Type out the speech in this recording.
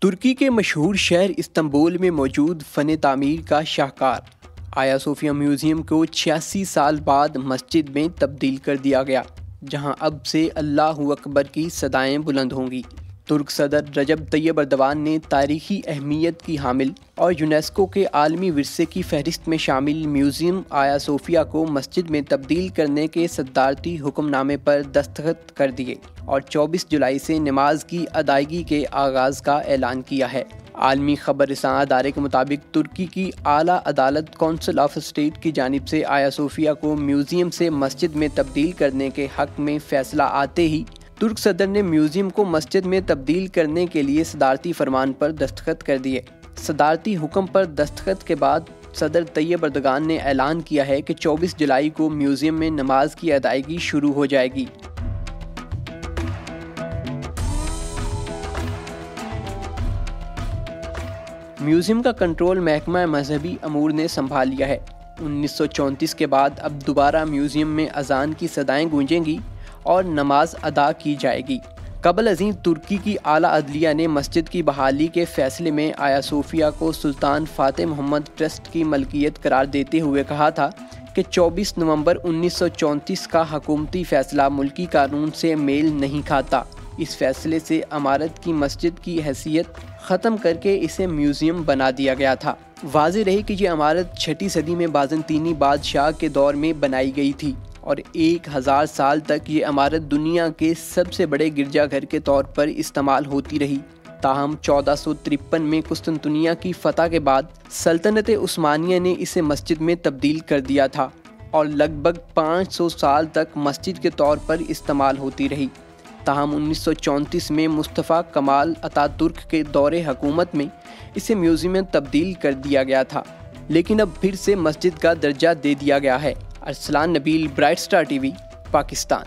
तुर्की के मशहूर शहर इस्तांबुल में मौजूद फ़न तामीर का शाहकार आया सोफिया म्यूज़ियम को 86 साल बाद मस्जिद में तब्दील कर दिया गया, जहां अब से अल्लाहु अकबर की सदाएं बुलंद होंगी। तुर्क सदर रजब तैयब अर्दवान ने तारीखी अहमियत की हामिल और यूनेस्को के आलमी विरसे की फहरिस्त में शामिल म्यूज़ियम आया सोफिया को मस्जिद में तब्दील करने के सद्दारती हुक्मनामे पर दस्तखत कर दिए और 24 जुलाई से नमाज की अदायगी के आगाज़ का ऐलान किया है। आलमी खबर रसां अदारे के मुताबिक तुर्की की आला अदालत कौंसिल ऑफ स्टेट की जानिब से आया सोफिया को म्यूज़ियम से मस्जिद में तब्दील करने के हक़ में फ़ैसला आते ही तुर्क सदर ने म्यूज़ियम को मस्जिद में तब्दील करने के लिए सदारती फरमान पर दस्तखत कर दिए। सदारती हुक्म पर दस्तखत के बाद सदर तैयब अर्दगान ने ऐलान किया है कि 24 जुलाई को म्यूज़ियम में नमाज की अदायगी शुरू हो जाएगी। म्यूज़ियम का कंट्रोल महकमा मजहबी अमूर ने संभाल लिया है। 1934 के बाद अब दोबारा म्यूज़ियम में अजान की सदाएं गूंजेंगी और नमाज अदा की जाएगी। कबल अज़ीं तुर्की की आला अदलिया ने मस्जिद की बहाली के फैसले में आया सोफिया को सुल्तान फातिह मोहम्मद ट्रस्ट की मलकियत करार देते हुए कहा था कि 24 नवंबर 1934 का हुकूमती फ़ैसला मुल्की कानून से मेल नहीं खाता। इस फैसले से इमारत की मस्जिद की हैसियत ख़त्म करके इसे म्यूज़ियम बना दिया गया था। वाज़ेह रहे कि ये इमारत 6वीं सदी में बाज़ंतीनी बादशाह के दौर में बनाई गई थी और 1000 साल तक ये इमारत दुनिया के सबसे बड़े गिरजाघर के तौर पर इस्तेमाल होती रही। ताहम 1453 में कुस्तुनतुनिया की फ़तह के बाद सल्तनत उस्मानिया ने इसे मस्जिद में तब्दील कर दिया था और लगभग 500 साल तक मस्जिद के तौर पर इस्तेमाल होती रही। ताहम 1934 में मुस्तफ़ा कमाल अतातुर्क के दौरे हुकूमत में इसे म्यूज़ियम में तब्दील कर दिया गया था, लेकिन अब फिर से मस्जिद का दर्जा दे दिया गया है। Arsalan Nabeel, bright star TV, Pakistan.